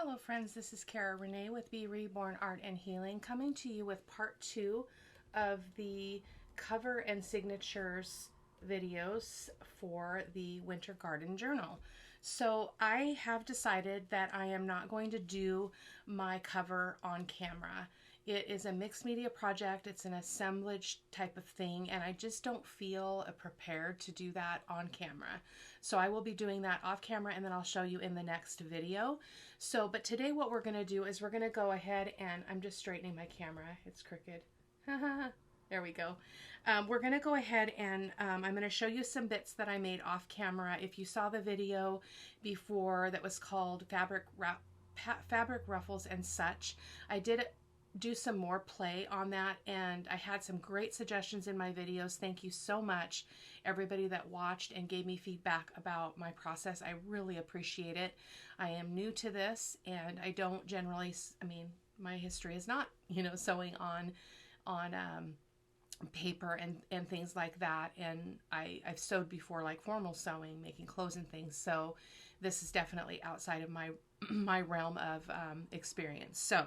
Hello friends, this is Cara-Renee with B.Reborn Art and Healing, coming to you with part 2 of the cover and signatures videos for the Winter Garden Journal. So I have decided that I am not going to do my cover on camera. It is a mixed media project. It's an assemblage type of thing, and I just don't feel prepared to do that on camera. So I will be doing that off camera, and then I'll show you in the next video. So, but today what we're going to do is we're going to go ahead and I'm just straightening my camera. It's crooked. There we go. We're going to go ahead and I'm going to show you some bits that I made off camera. If you saw the video before that was called Fabric Ruffles and Such, I did do some more play on that, and I had some great suggestions in my videos. Thank you so much, everybody that watched and gave me feedback about my process. I really appreciate it. I am new to this, and I don't generally, my history is not, sewing on paper and things like that, and I've sewed before, like formal sewing, making clothes and things, so this is definitely outside of my realm of experience. So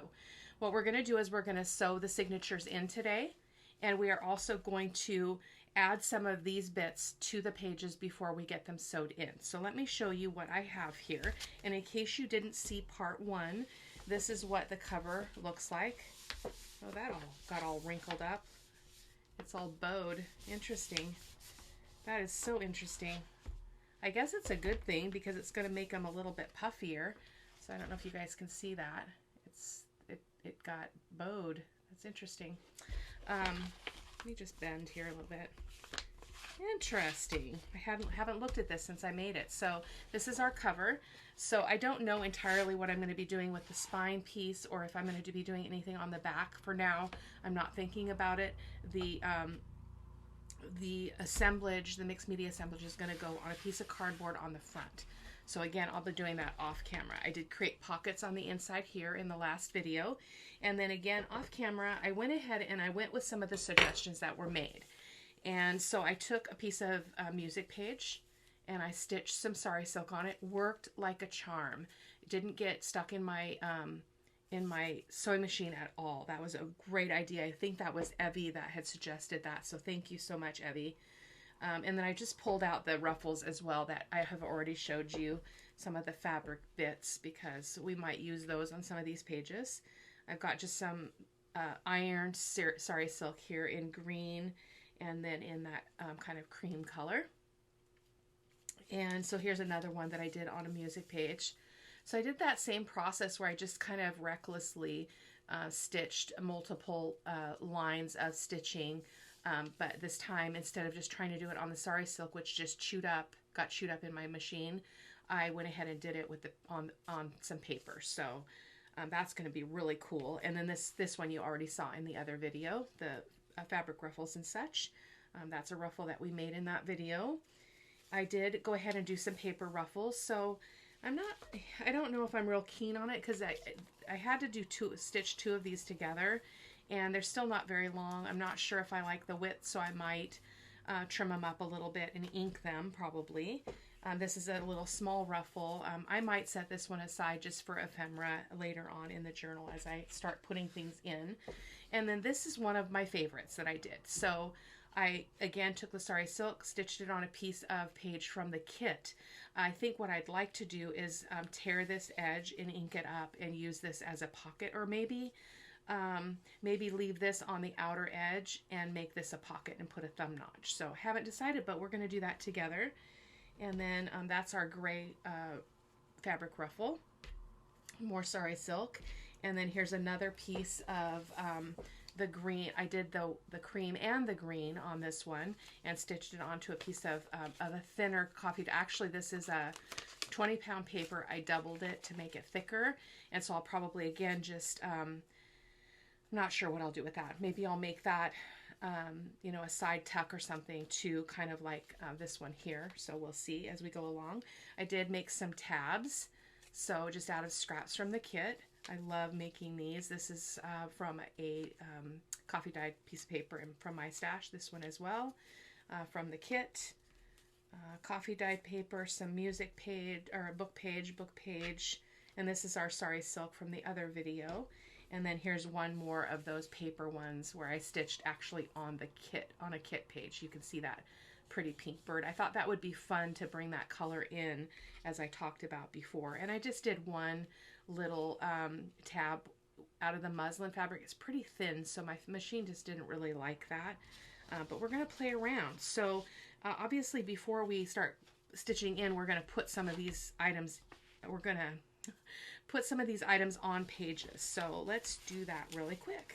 what we're going to do is we're going to sew the signatures in today, and we are also going to add some of these bits to the pages before we get them sewed in. So let me show you what I have here, and in case you didn't see part 1, this is what the cover looks like. Oh, that all got all wrinkled up. It's all bowed. Interesting. That is so interesting. I guess it's a good thing because it's going to make them a little bit puffier. So I don't know if you guys can see that. It got bowed. That's interesting. Let me just bend here a little bit. Interesting. I haven't looked at this since I made it. So this is our cover. So I don't know entirely what I'm going to be doing with the spine piece, or if I'm going to be doing anything on the back. For now, I'm not thinking about it. The assemblage, the mixed media assemblage, is going to go on a piece of cardboard on the front. So again, I'll be doing that off camera. I did create pockets on the inside here in the last video. And then again, off camera, I went ahead and I went with some of the suggestions that were made. And so I took a piece of music page and I stitched some sari silk on it. Worked like a charm. It didn't get stuck in my sewing machine at all. That was a great idea. I think that was Evie that had suggested that. So thank you so much, Evie. And then I just pulled out the ruffles as well that I have already showed you, some of the fabric bits, because we might use those on some of these pages. I've got just some ironed sari silk here in green, and then in that kind of cream color. And so here's another one that I did on a music page. So I did that same process where I just kind of recklessly stitched multiple lines of stitching. But this time, instead of just trying to do it on the sari silk, which just got chewed up in my machine, I went ahead and did it with on some paper. So that's going to be really cool. And then this one you already saw in the other video, the fabric ruffles and such. That's a ruffle that we made in that video. I did go ahead and do some paper ruffles. So I don't know if I'm real keen on it, because I had to stitch 2 of these together. And they're still not very long. I'm not sure if I like the width, so I might trim them up a little bit and ink them, probably. This is a little small ruffle. I might set this one aside just for ephemera later on in the journal as I start putting things in. And then this is one of my favorites that I did. So I, again, took the sari silk, stitched it on a piece of page from the kit. I think what I'd like to do is tear this edge and ink it up and use this as a pocket, or maybe leave this on the outer edge and make this a pocket and put a thumb notch. So haven't decided, but we're going to do that together. And then that's our gray fabric ruffle, more sari silk. And then here's another piece of the green. I did the cream and the green on this one and stitched it onto a piece of a thinner coffee. Actually, this is a 20-pound paper. I doubled it to make it thicker, and so I'll probably again just not sure what I'll do with that. Maybe I'll make that, a side tuck or something to kind of like this one here. So we'll see as we go along. I did make some tabs, so just out of scraps from the kit. I love making these. This is from a coffee dyed piece of paper and from my stash. This one as well, from the kit. Coffee dyed paper, some music page, or book page, And this is our Sorry Silk from the other video. And then here's one more of those paper ones where I stitched actually on the kit, on a kit page. You can see that pretty pink bird. I thought that would be fun to bring that color in, as I talked about before. And I just did one little tab out of the muslin fabric. It's pretty thin, so my machine just didn't really like that. But we're going to play around. So obviously before we start stitching in, we're going to put some of these items, on pages. So let's do that really quick.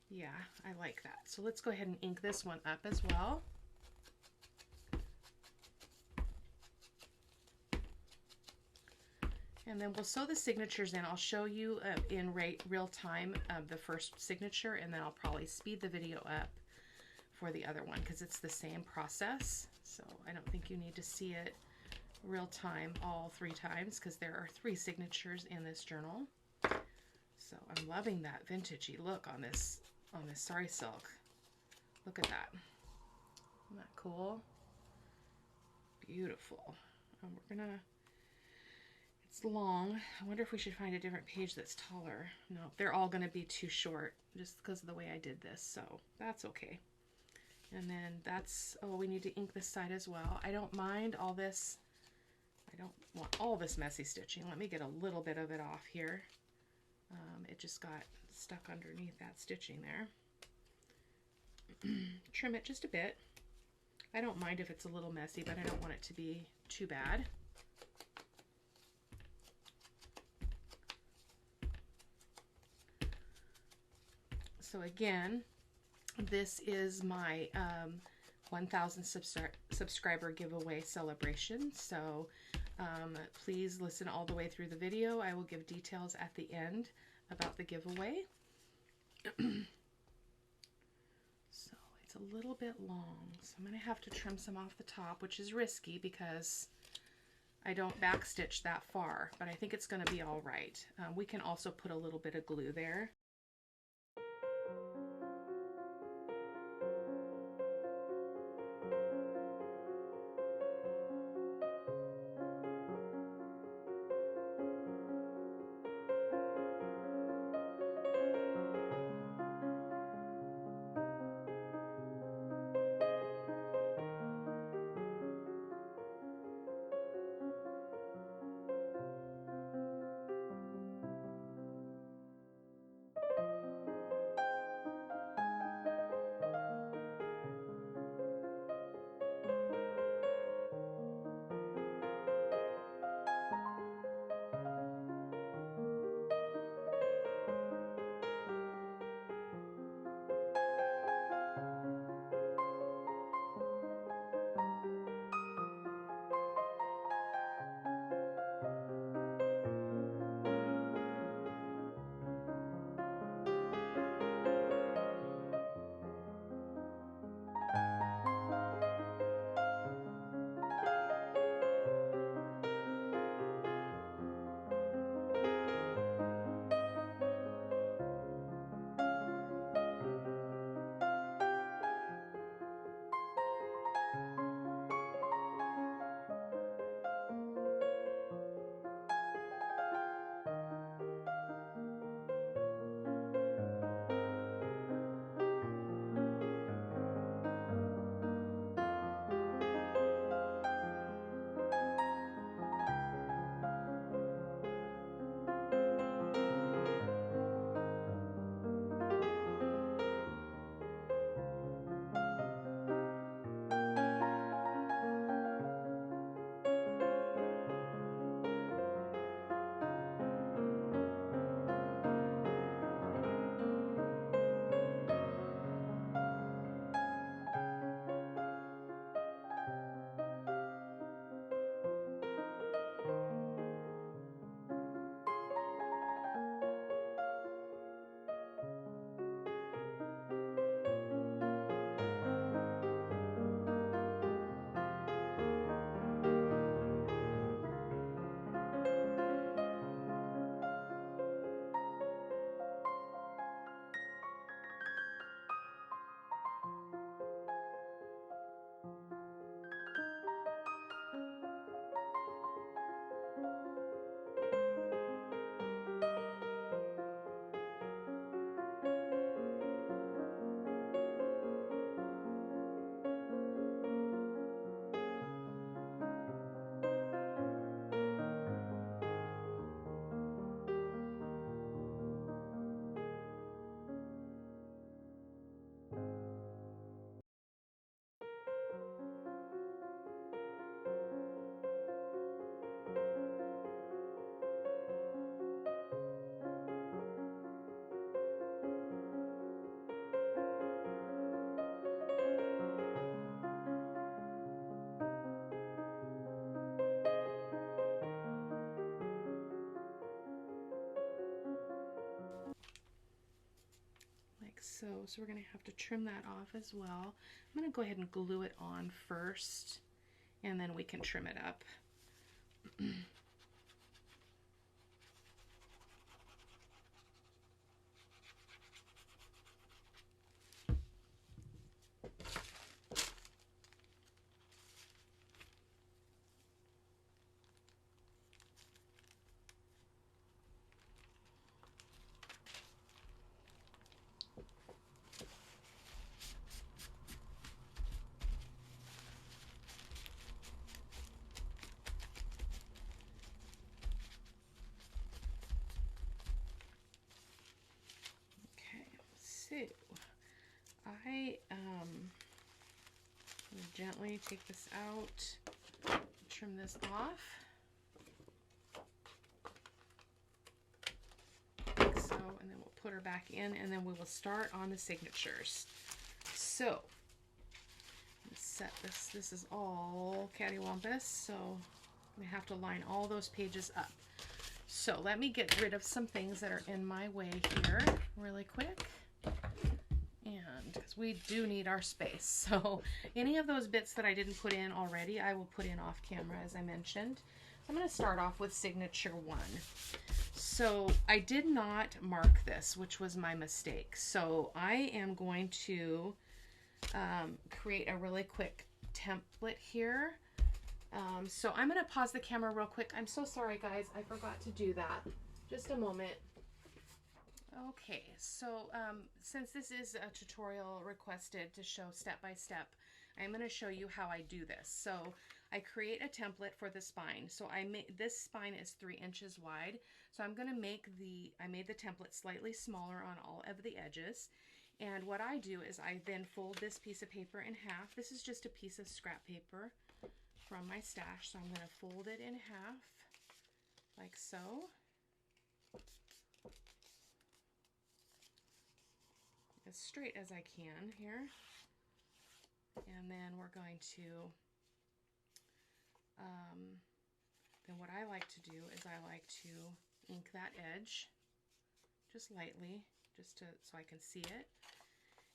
Yeah, I like that. So let's go ahead and ink this one up as well. And then we'll sew the signatures in. I'll show you in real time the first signature, and then I'll probably speed the video up for the other one because it's the same process. So I don't think you need to see it real time all 3 times because there are 3 signatures in this journal. So I'm loving that vintagey look on this sari silk. Look at that. Isn't that cool? Beautiful. And we're gonna, it's long. I wonder if we should find a different page that's taller. No, they're all gonna be too short just because of the way I did this, so that's okay. And then that's, oh, we need to ink this side as well. I don't mind all this. I don't want all this messy stitching. Let me get a little bit of it off here. It just got stuck underneath that stitching there. Trim it just a bit. I don't mind if it's a little messy, but I don't want it to be too bad. So again, this is my 1,000 subscriber giveaway celebration. So please listen all the way through the video. I will give details at the end about the giveaway. So it's a little bit long, so I'm going to have to trim some off the top, which is risky because I don't backstitch that far, but I think it's going to be all right. We can also put a little bit of glue there. so we're going to have to trim that off as well. I'm going to go ahead and glue it on first, and then we can trim it up. So I gently take this out, trim this off, like so, and then we'll put her back in, and then we will start on the signatures. So let's set this. This is all cattywampus, so we have to line all those pages up. So let me get rid of some things that are in my way here really quick. And because we do need our space, so any of those bits that I didn't put in already, I will put in off camera, as I mentioned. So I'm going to start off with signature 1. So I did not mark this, which was my mistake. So I am going to create a really quick template here. So I'm going to pause the camera real quick. I'm so sorry, guys. I forgot to do that. Just a moment. Okay, so since this is a tutorial requested to show step by step, I'm going to show you how I do this. So I create a template for the spine. So this spine is 3 inches wide. So I'm going to I made the template slightly smaller on all of the edges. And what I do is I then fold this piece of paper in half. This is just a piece of scrap paper from my stash. So I'm going to fold it in half like so. As straight as I can here, and then we're going to then what I like to do is I like to ink that edge just lightly, just so I can see it,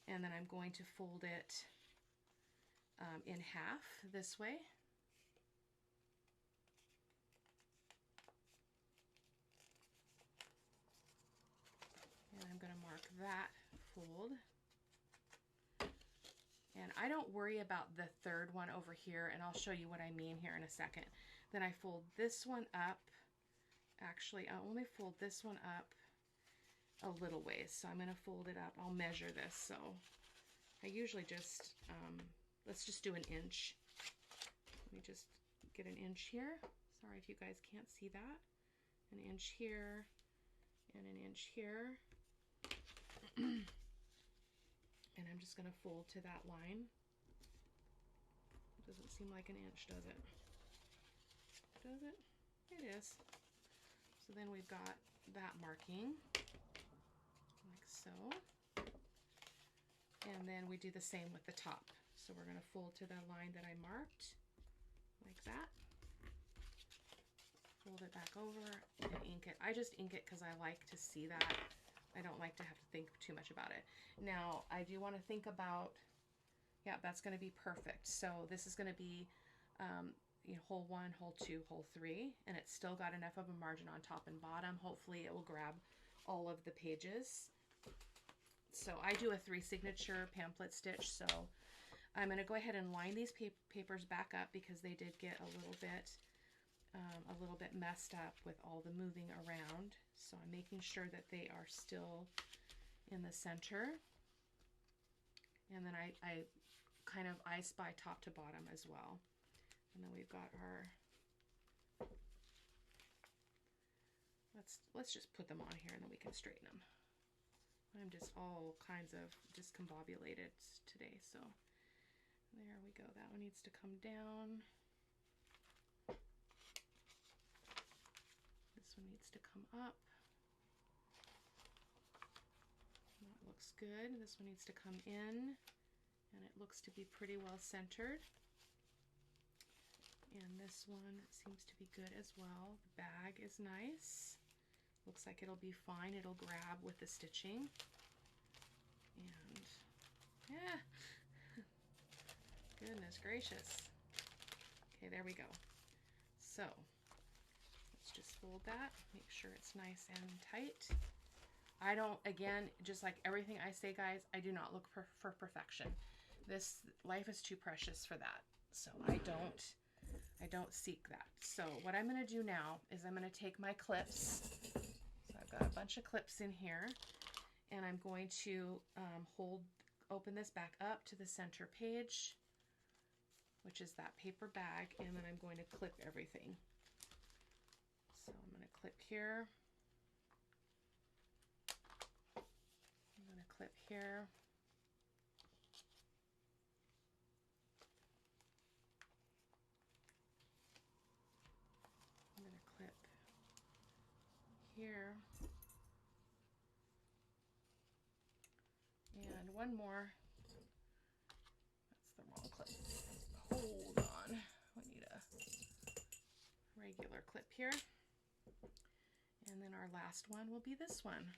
and then I'm going to fold it in half this way. And I'm going to mark that fold. And I don't worry about the third one over here, and I'll show you what I mean here in a second. Then I fold this one up. Actually, I only fold this one up a little ways, so I'm going to fold it up. I'll measure this. So I usually just, let's just do an inch. Let me just get an inch here. Sorry if you guys can't see that. An inch here and an inch here. And I'm just going to fold to that line. It doesn't seem like an inch, does it? Does it? It is. So then we've got that marking, like so. And then we do the same with the top. So we're going to fold to the line that I marked, like that. Fold it back over and ink it. I just ink it because I like to see that. I don't like to have to think too much about it. Now, I do want to think about, yeah, that's going to be perfect. So this is going to be you know, hole 1, hole 2, hole 3, and it's still got enough of a margin on top and bottom. Hopefully it will grab all of the pages. So I do a 3 signature pamphlet stitch. So I'm going to go ahead and line these papers back up because they did get a little bit messed up with all the moving around. So I'm making sure that they are still in the center. And then I kind of spy top to bottom as well. And then we've got our, let's just put them on here and then we can straighten them. I'm just all kinds of discombobulated today, so there we go. That one needs to come down. This one needs to come up. That looks good. This one needs to come in, and it looks to be pretty well centered. And this one seems to be good as well. The bag is nice. Looks like it'll be fine. It'll grab with the stitching. And Yeah. Goodness gracious. Okay, there we go. So let's just fold that, make sure it's nice and tight. I don't, again, just like everything I say, guys, I do not look for perfection. This life is too precious for that. So I don't seek that. So what I'm going to do now is I'm going to take my clips. So I've got a bunch of clips in here, and I'm going to open this back up to the center page, which is that paper bag, and then I'm going to clip everything. So I'm going to clip here. I'm going to clip here. I'm going to clip here. And one more. That's the wrong clip. Hold on. We need a regular clip here. And then our last one will be this one.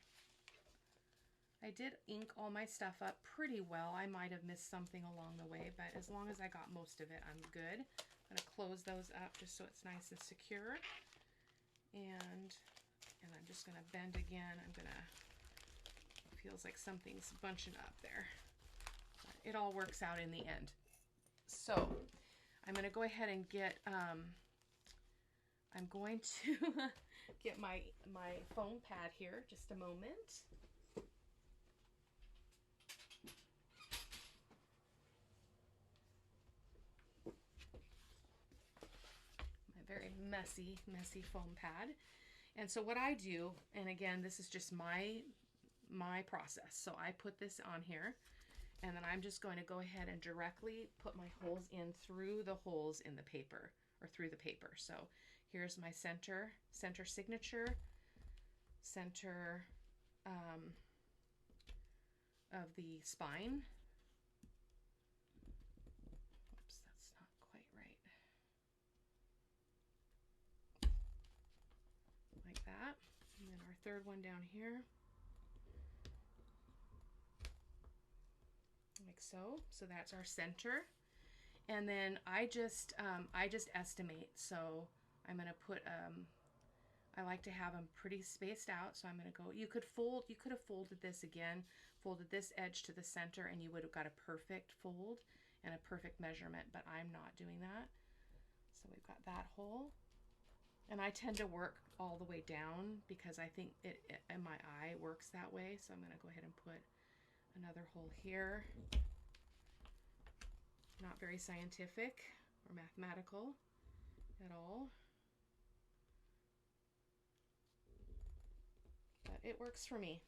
I did ink all my stuff up pretty well. I might have missed something along the way, but as long as I got most of it, I'm good. I'm going to close those up just so it's nice and secure. And I'm just going to bend again. It feels like something's bunching up there. But it all works out in the end. So I'm going to go ahead and get, I'm going to get my foam pad here, just a moment. Very messy foam pad. And so what I do, and again, this is just my process. So I put this on here, and then I'm just going to go ahead and directly put my holes in through the holes in the paper, or through the paper. So here's my center signature, center of the spine. Oops, that's not quite right. Like that. And then our third one down here, like so. So that's our center. And then I just estimate. So I'm going to put I like to have them pretty spaced out. So I'm going to go, you could have folded this again, folded this edge to the center, and you would have got a perfect fold and a perfect measurement, but I'm not doing that. So we've got that hole. And I tend to work all the way down because I think it in my eye works that way. So I'm going to go ahead and put another hole here. Not very scientific or mathematical at all, but it works for me,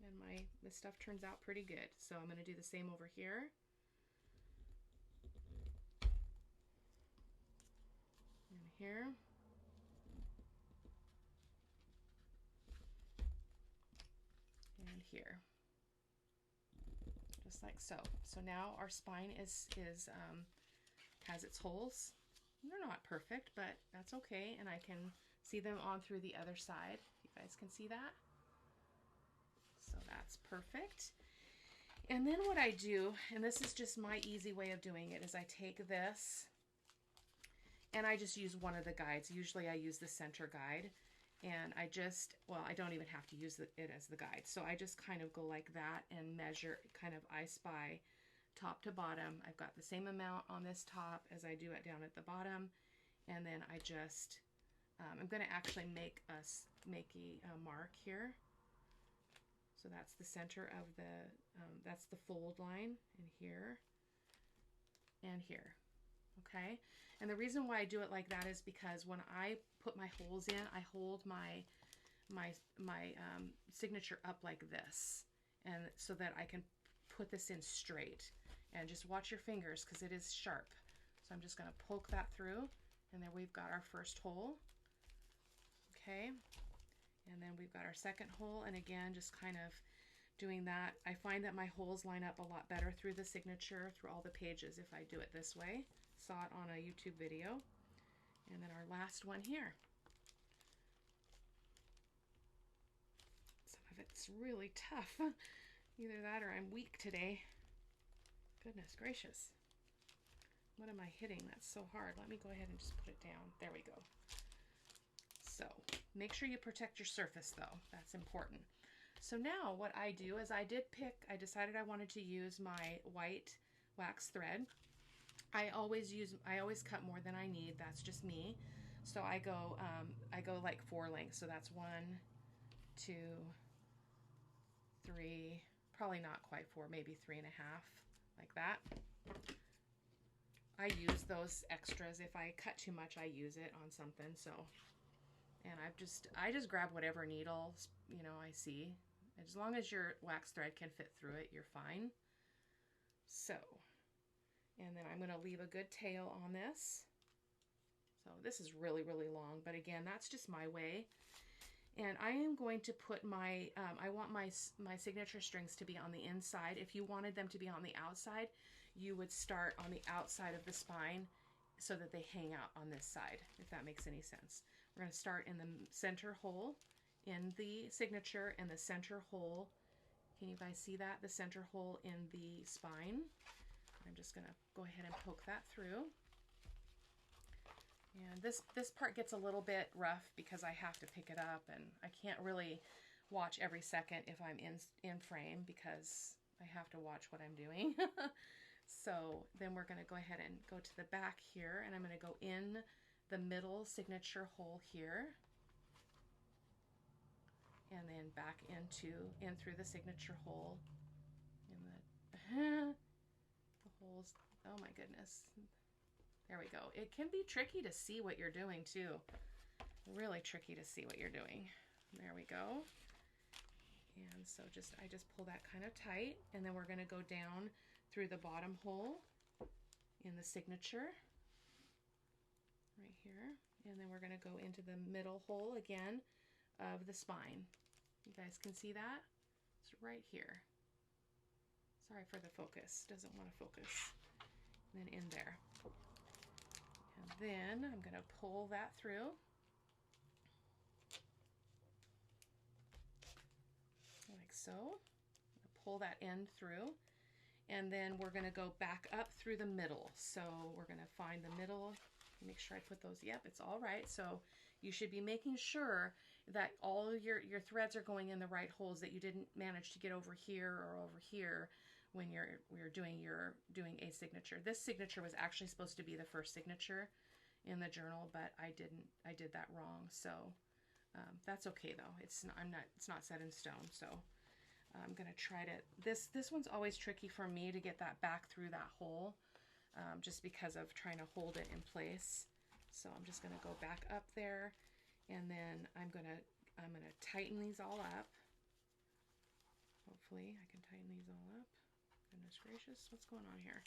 and this stuff turns out pretty good. So I'm going to do the same over here. And here. And here, just like so. So now our spine has its holes. They're not perfect, but that's okay, and I can see them on through the other side. You guys can see that. So that's perfect. And then what I do, and this is just my easy way of doing it, is I take this and I just use one of the guides. Usually I use the center guide. And I don't even have to use it as the guide. So I just kind of go like that and measure, kind of I spy top to bottom. I've got the same amount on this top as I do it down at the bottom. And then I just, I'm going to actually make a mark here. So that's the center of that's the fold line, and here and here. Okay, and the reason why I do it like that is because when I put my holes in, I hold my signature up like this, and so that I can put this in straight. And just watch your fingers because it is sharp. So I'm just going to poke that through, and there we've got our first hole. Okay, and then we've got our second hole, and again, just kind of doing that. I find that my holes line up a lot better through the signature, through all the pages, if I do it this way. Saw it on a YouTube video. And then our last one here. Some of it's really tough. Either that or I'm weak today. Goodness gracious. What am I hitting? That's so hard. Let me go ahead and just put it down. There we go. So make sure you protect your surface though. That's important. So now what I do is I decided I wanted to use my white wax thread. I always cut more than I need. That's just me. So I go like 4 lengths. So that's 1, 2, 3, probably not quite 4, maybe 3.5, like that. I use those extras. If I cut too much, I use it on something. So, and I just grab whatever needle, you know, I see. As long as your wax thread can fit through it, you're fine. So, and then I'm going to leave a good tail on this. So this is really, really long, but again, that's just my way. And I am going to put my, I want my signature strings to be on the inside. If you wanted them to be on the outside, you would start on the outside of the spine so that they hang out on this side, if that makes any sense. We're going to start in the center hole in the signature and the center hole. Can you guys see that? The center hole in the spine. I'm just going to go ahead and poke that through. And this part gets a little bit rough because I have to pick it up and I can't really watch every second if I'm in frame because I have to watch what I'm doing. So then we're going to go ahead and go to the back here, and I'm going to go in the middle signature hole here and then back in through the signature hole in the holes. Oh my goodness. There we go. It can be tricky to see what you're doing too. Really tricky to see what you're doing. There we go. And so I just pull that kind of tight, and then we're going to go down through the bottom hole in the signature right here. And then we're going to go into the middle hole again of the spine. You guys can see that? It's right here. Sorry for the focus. Doesn't want to focus. And then in there. And then I'm going to pull that through. Like so. Pull that end through. And then we're going to go back up through the middle. So we're going to find the middle. Make sure I put those. Yep, it's all right. So you should be making sure that all your threads are going in the right holes, that you didn't manage to get over here or over here when you're doing a signature. This signature was actually supposed to be the first signature in the journal, but I did that wrong. So that's okay though. It's not set in stone. So I'm going to try to, this one's always tricky for me to get that back through that hole, just because of trying to hold it in place. So I'm just going to go back up there, and then I'm going to tighten these all up. Hopefully I can tighten these all up. Goodness gracious, what's going on here?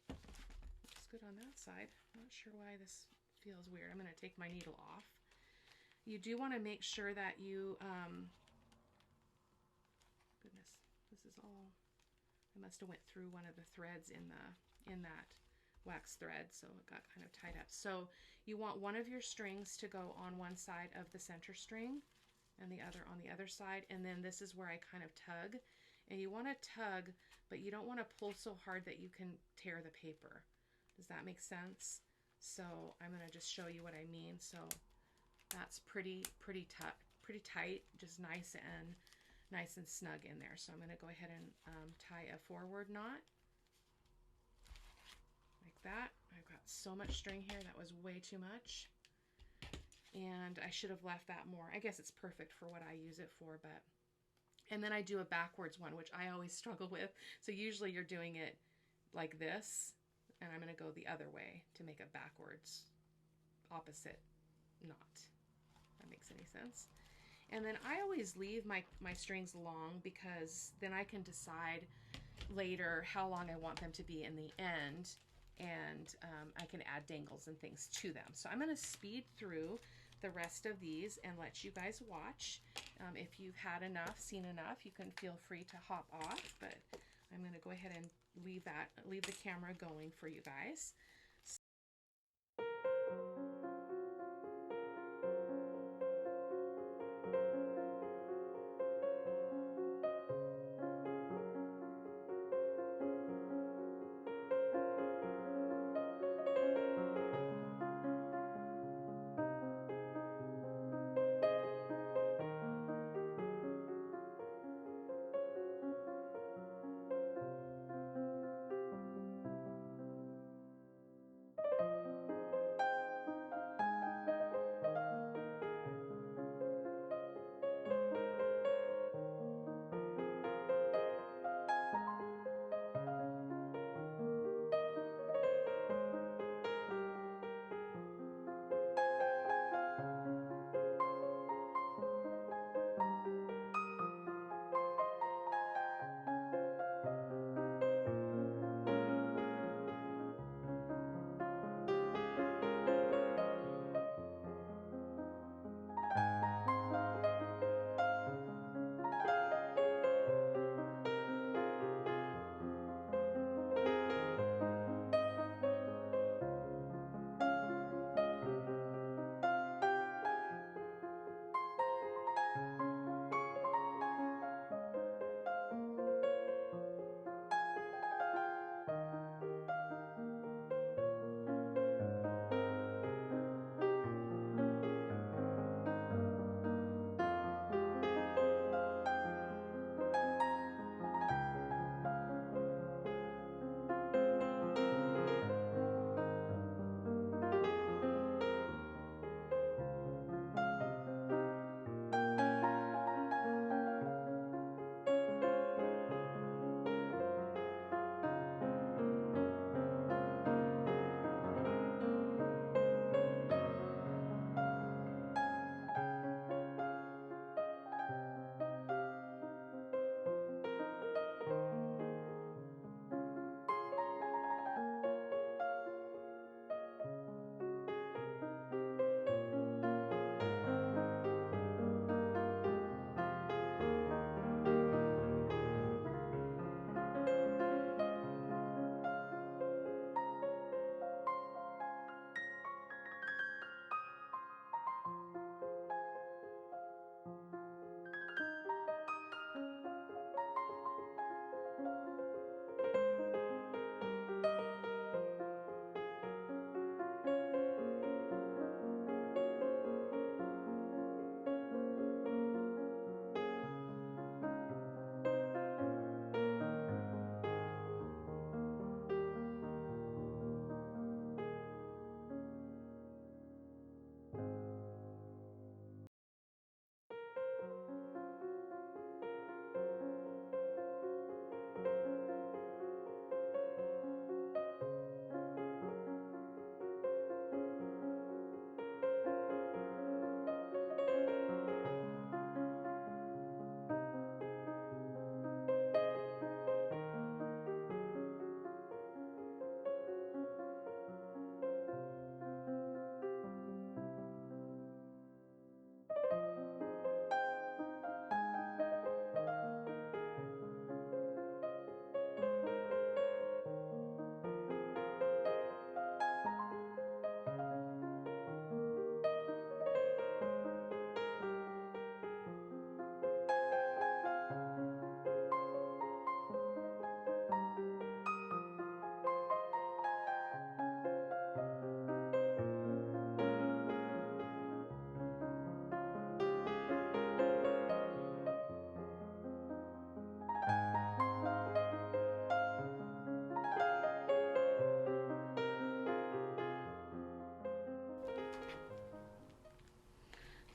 Looks good on that side. Not sure why this feels weird. I'm going to take my needle off. You do want to make sure that you, goodness, this is all, I must have went through one of the threads in that wax thread, so it got kind of tied up. So you want one of your strings to go on one side of the center string and the other on the other side, and then this is where I kind of tug. And you want to tug, but you don't want to pull so hard that you can tear the paper. Does that make sense? So I'm going to just show you what I mean. So that's pretty tight, just nice and snug in there. So I'm going to go ahead and tie a forward knot like that. I've got so much string here, that was way too much, and I should have left that more. I guess it's perfect for what I use it for, but, and then I do a backwards one, which I always struggle with. So usually you're doing it like this, and I'm going to go the other way to make a backwards opposite knot. If that makes any sense. And then I always leave my strings long, because then I can decide later how long I want them to be in the end, and I can add dangles and things to them. So I'm going to speed through the rest of these and let you guys watch. If you've had enough, seen enough, you can feel free to hop off, but I'm going to go ahead and leave the camera going for you guys.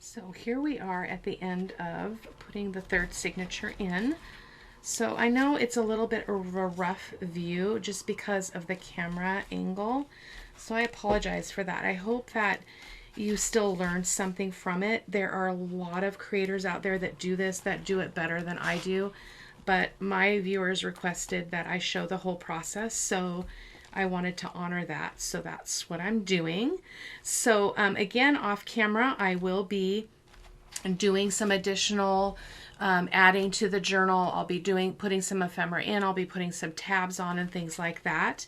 So here we are at the end of putting the third signature in. So I know it's a little bit of a rough view just because of the camera angle. So I apologize for that. I hope that you still learned something from it. There are a lot of creators out there that do this, that do it better than I do. But my viewers requested that I show the whole process. So I wanted to honor that. So that's what I'm doing. So again, off camera, I will be doing some additional adding to the journal. I'll be putting some ephemera in. I'll be putting some tabs on and things like that.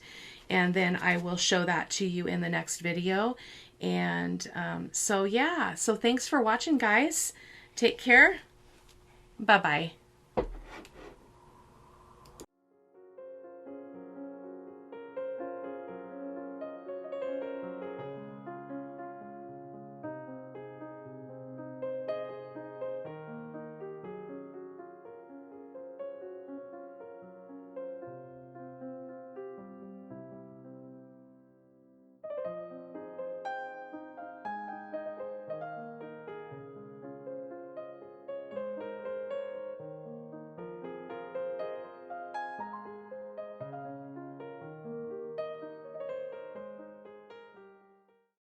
And then I will show that to you in the next video. And so yeah, so thanks for watching, guys. Take care. Bye-bye.